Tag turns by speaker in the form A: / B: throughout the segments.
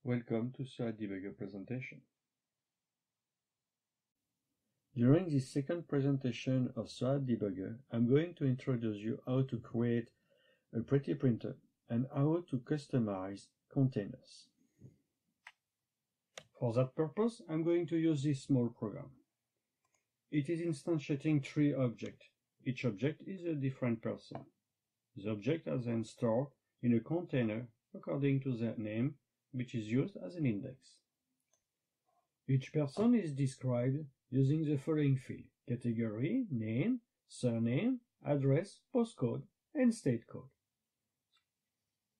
A: Welcome to So-ADE debugger presentation. During this second presentation of So-ADE debugger, I'm going to introduce you how to create a pretty printer and how to customize containers. For that purpose, I'm going to use this small program. It is instantiating 3 objects. Each object is a different person. The objects are then stored in a container according to their name, which is used as an index. Each person is described using the following field: category, name, surname, address, postcode, and state code.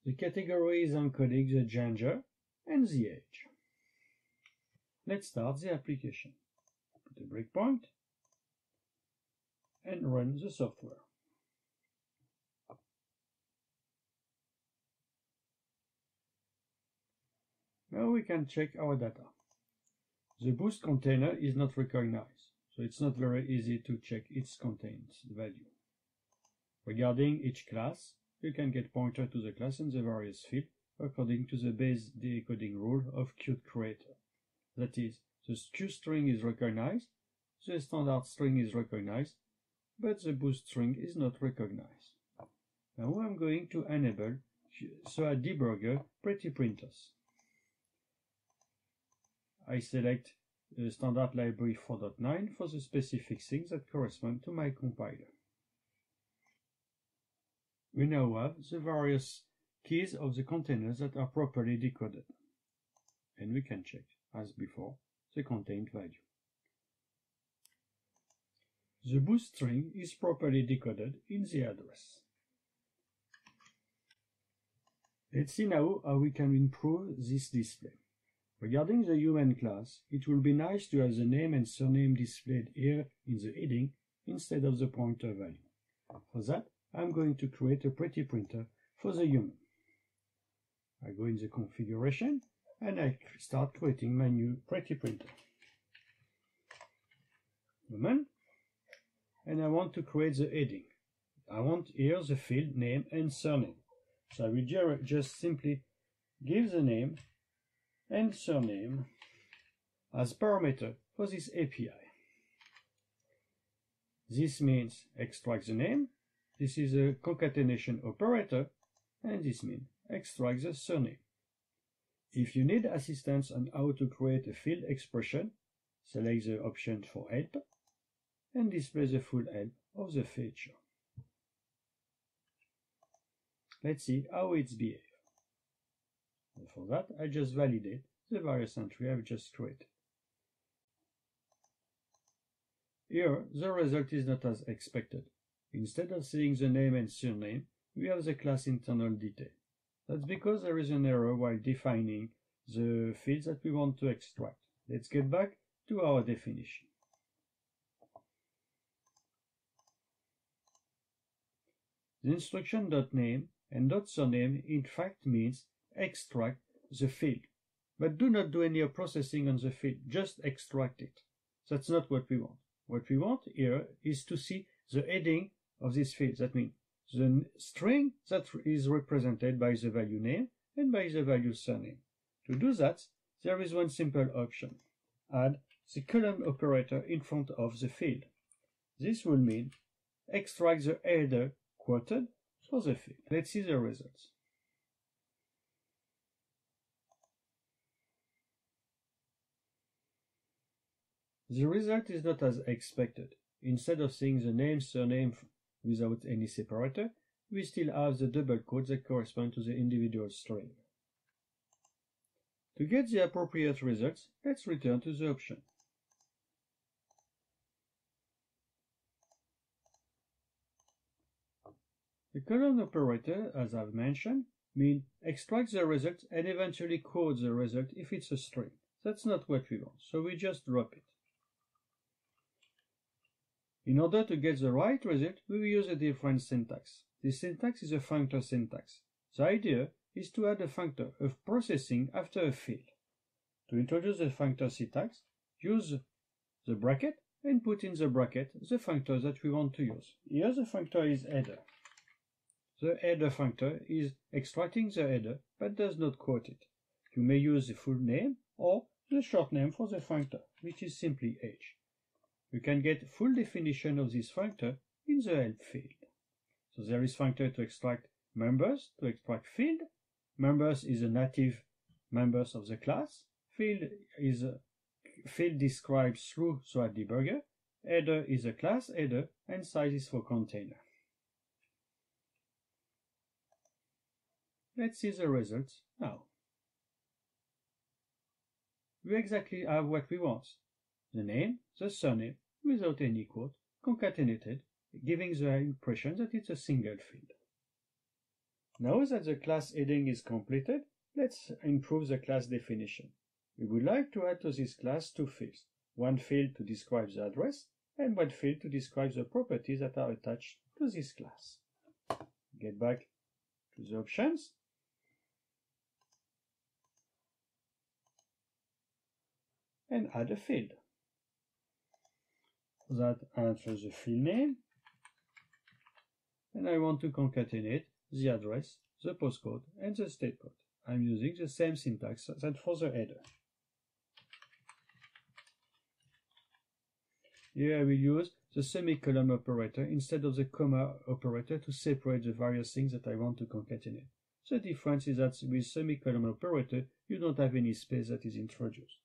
A: The category is encoding the gender and the age. Let's start the application. Put a breakpoint and run the software. Now we can check our data. The boost container is not recognized, so it's not very easy to check its contents value. Regarding each class, you can get pointer to the class and the various fields according to the base decoding rule of QCreator. That is, the QString is recognized, the standard string is recognized, but the boost string is not recognized. Now I'm going to enable So-ADE debugger pretty printers. I select the standard library 4.9 for the specific things that correspond to my compiler. We now have the various keys of the containers that are properly decoded. And we can check, as before, the content value. The boost string is properly decoded in the address. Let's see now how we can improve this display. Regarding the human class, it will be nice to have the name and surname displayed here in the heading instead of the pointer value. For that, I'm going to create a pretty printer for the human. I go in the configuration and I start creating my new pretty printer. Human. And I want to create the heading. I want here the field name and surname. So I will just simply give the name and surname as parameter for this API. This means extract the name, this is a concatenation operator, and this means extract the surname. If you need assistance on how to create a field expression, select the option for help and display the full help of the feature. Let's see how it's behaved. And for that, I just validate the various entries I've just created. Here, the result is not as expected. Instead of seeing the name and surname, we have the class internal detail. That's because there is an error while defining the fields that we want to extract. Let's get back to our definition. The instruction .name and .surname in fact means extract the field, but do not do any processing on the field, just extract it. That's not what we want. What we want here is to see the heading of this field. That means the string that is represented by the value name and by the value surname. To do that, there is one simple option. Add the colon operator in front of the field. This will mean extract the header quoted for the field. Let's see the results. The result is not as expected. Instead of seeing the name, surname without any separator, we still have the double quotes that correspond to the individual string. To get the appropriate results, let's return to the option. The colon operator, as I've mentioned, means extract the result and eventually quote the result if it's a string. That's not what we want, so we just drop it. In order to get the right result, we will use a different syntax. This syntax is a functor syntax. The idea is to add a functor of processing after a field. To introduce the functor syntax, use the bracket and put in the bracket the functor that we want to use. Here the functor is header. The header functor is extracting the header but does not quote it. You may use the full name or the short name for the functor, which is simply age. You can get full definition of this functor in the help field. So there is functor to extract members, to extract field. Members is a native members of the class. Field is a field described through So-ADE debugger. Header is a class header, and size is for container. Let's see the results now. We exactly have what we want. The name, the surname, without any quote, concatenated, giving the impression that it's a single field. Now that the class heading is completed, let's improve the class definition. We would like to add to this class two fields, one field to describe the address and one field to describe the properties that are attached to this class. Get back to the options. And add a field. That enters the field name. And I want to concatenate the address, the postcode, and the state code. I'm using the same syntax as for the header. Here I will use the semicolon operator instead of the comma operator to separate the various things that I want to concatenate. The difference is that with semicolon operator, you don't have any space that is introduced.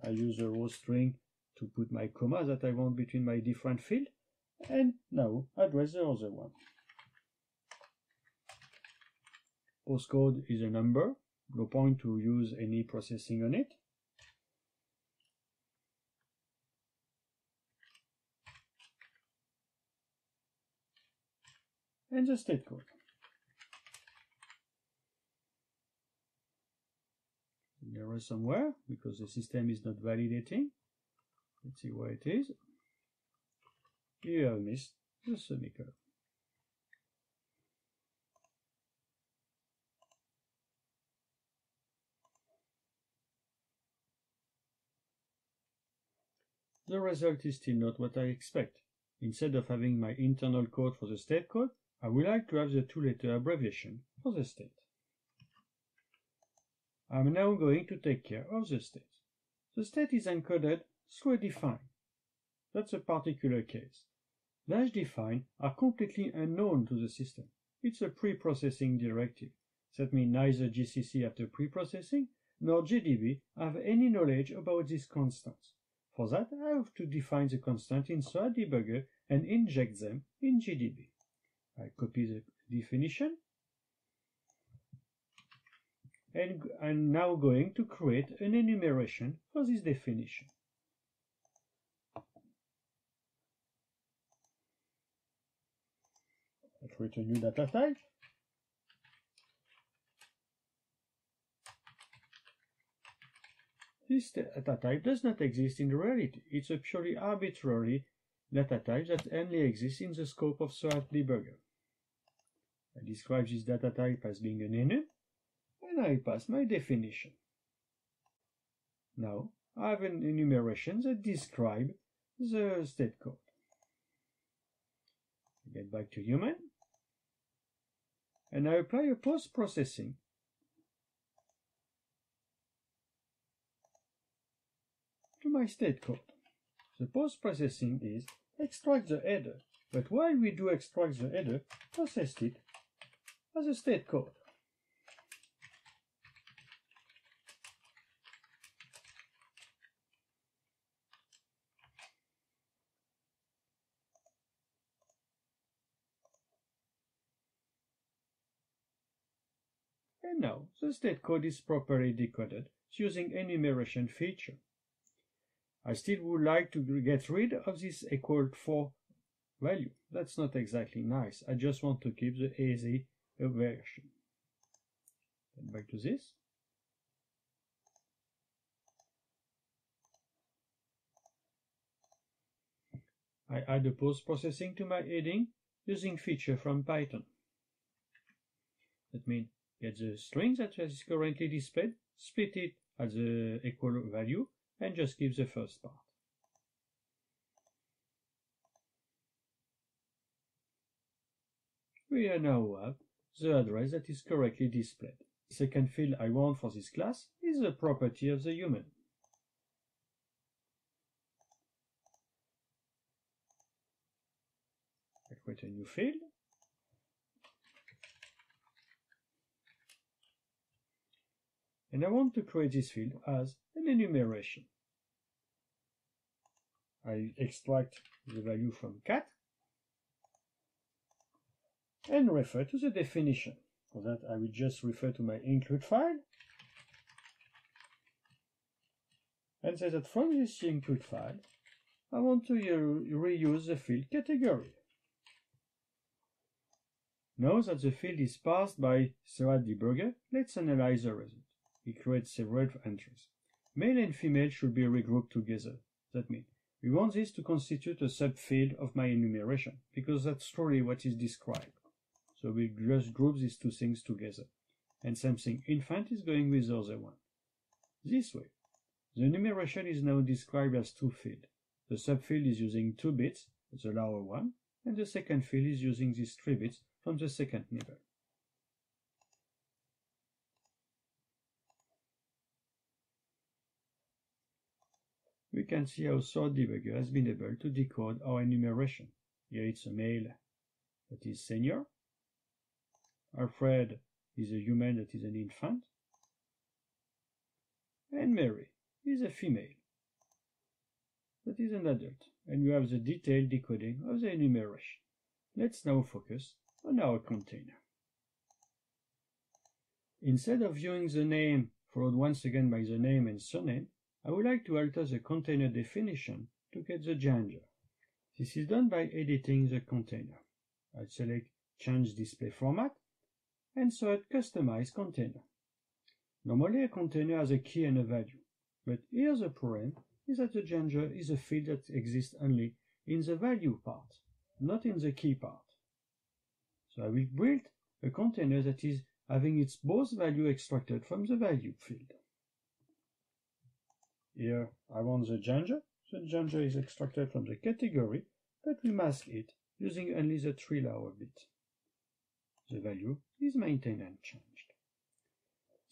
A: I use a row string to put my comma that I want between my different fields, and now address the other one. Postcode is a number, no point to use any processing on it. And the state code. An error somewhere because the system is not validating. Let's see where it is. Here I missed the semicolon. The result is still not what I expect. Instead of having my internal code for the state code, I would like to have the two-letter abbreviation for the state. I'm now going to take care of the state. The state is encoded through a define. That's a particular case. Dash define are completely unknown to the system. It's a pre-processing directive. That means neither GCC after pre-processing nor GDB have any knowledge about these constants. For that, I have to define the constant in So-ADE debugger and inject them in GDB. I copy the definition, and I'm now going to create an enumeration for this definition. Let's create a new data type. This data type does not exist in reality. It's a purely arbitrary data type that only exists in the scope of So-ADE debugger. I describe this data type as being an enum, and I pass my definition. Now, I have an enumeration that describes the state code. Get back to human, and I apply a post-processing. To my state code. The post-processing is extract the header, but while we do extract the header, process it as a state code. And now the state code is properly decoded using enumeration feature. I still would like to get rid of this equal 4 value. That's not exactly nice. I just want to keep the easy version. Then back to this. I add the post-processing to my heading using feature from Python. That means get the string that is currently displayed, split it at the equal value, and just keep the first part. We now have the address that is correctly displayed. The second field I want for this class is the property of the human. I create a new field. And I want to create this field as an enumeration. I extract the value from cat and refer to the definition. For that, I will just refer to my include file and say that from this include file, I want to reuse the field category. Now that the field is parsed by So-ADE debugger, let's analyze the result. It creates several entries. Male and female should be regrouped together. That means we want this to constitute a subfield of my enumeration, because that's truly what is described. So we just group these two things together. And something infant is going with the other one. This way, the enumeration is now described as two fields. The subfield is using 2 bits, the lower one, and the second field is using these 3 bits from the second nibble. We can see how So-ADE debugger has been able to decode our enumeration. Here it's a male that is senior. Alfred is a human that is an infant. And Mary is a female that is an adult. And you have the detailed decoding of the enumeration. Let's now focus on our container. Instead of viewing the name followed once again by the name and surname, I would like to alter the container definition to get the gender. This is done by editing the container. I select Change Display Format and select Customize Container. Normally a container has a key and a value, but here the problem is that the gender is a field that exists only in the value part, not in the key part. So I will build a container that is having its both value extracted from the value field. Here I want the gender. The gender is extracted from the category, but we mask it using only the 3 lower bit. The value is maintained unchanged.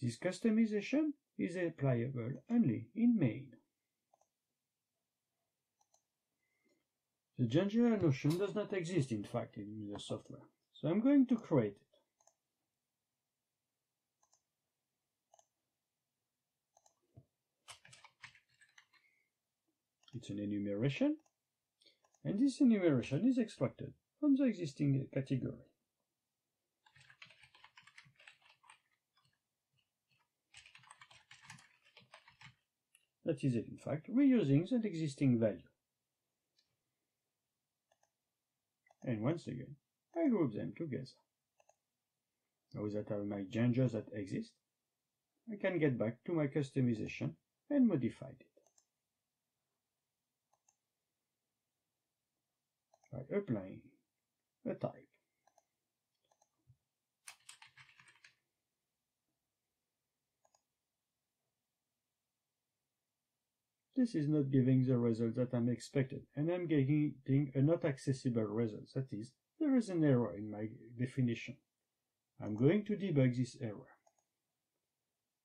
A: This customization is applicable only in main. The gender notion does not exist in fact in the software, so I'm going to create it. It's an enumeration, and this enumeration is extracted from the existing category. That is in fact reusing the existing value. And once again, I group them together. Now that I have my genders that exist, I can get back to my customization and modify it. By applying a type. This is not giving the result that I'm expected, and I'm getting a not accessible result. That is, there is an error in my definition. I'm going to debug this error.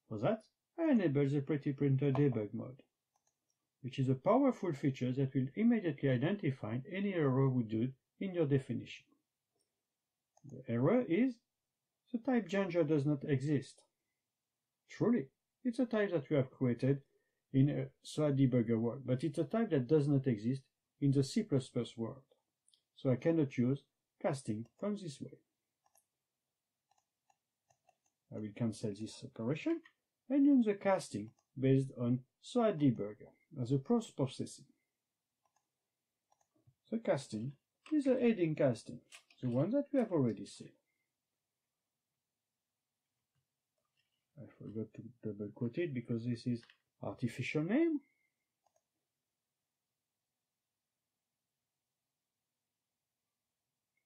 A: For that, I enable the Pretty Printer debug mode, which is a powerful feature that will immediately identify any error we do in your definition. The error is the type gender does not exist. Truly, it's a type that we have created in a So-ADE debugger world, but it's a type that does not exist in the C++ world. So I cannot use casting from this way. I will cancel this operation and use the casting based on So-ADE debugger as a post-processing. The casting is a heading casting, the one that we have already seen. I forgot to double quote it because this is artificial name.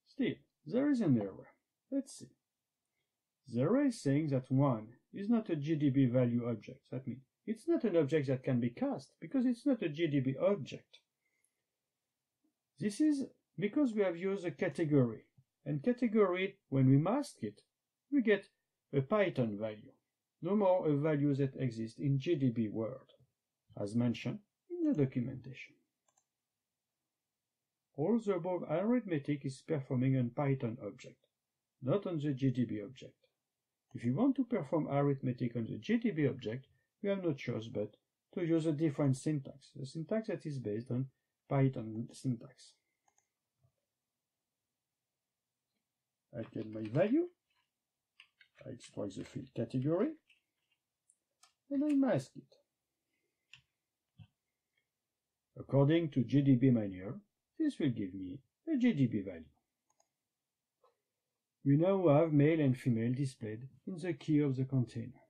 A: Still, there is an error. Let's see. The error is saying that 1 is not a GDB value object. That means it's not an object that can be cast because it's not a GDB object. This is because we have used a category. And category, when we mask it, we get a Python value, no more a value that exists in GDB Word, as mentioned in the documentation. All the above arithmetic is performing on Python object, not on the GDB object. If you want to perform arithmetic on the GDB object, you have no choice but to use a different syntax, a syntax that is based on Python syntax. I get my value, I extract the field category, and I mask it. According to GDB manual, this will give me a GDB value. We now have male and female displayed in the key of the container.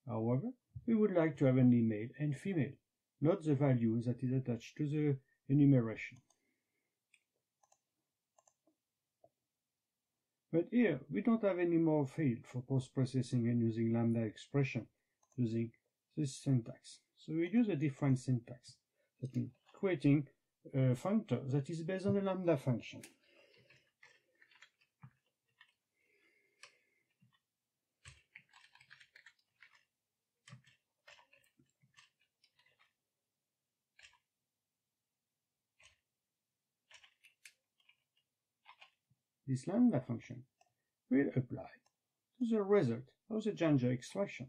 A: However, we would like to have only male and female, not the value that is attached to the enumeration. But here, we don't have any more field for post-processing and using lambda expression using this syntax. So we use a different syntax. That means creating a functor that is based on a lambda function. This lambda function will apply to the result of the gender extraction.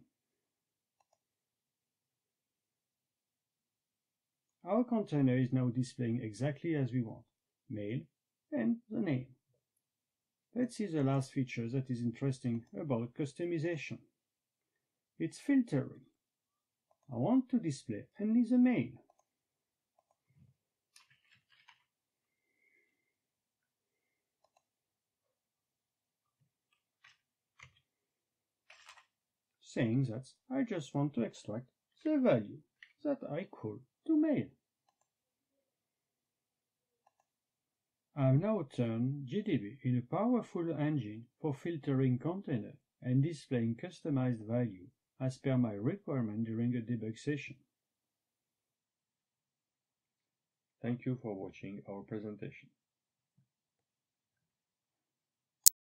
A: Our container is now displaying exactly as we want, male and the name. Let's see the last feature that is interesting about customization. It's filtering. I want to display only the male. Saying that I just want to extract the value that I call to male. I've now turned GDB in a powerful engine for filtering container and displaying customized value as per my requirement during a debug session. Thank you for watching our presentation.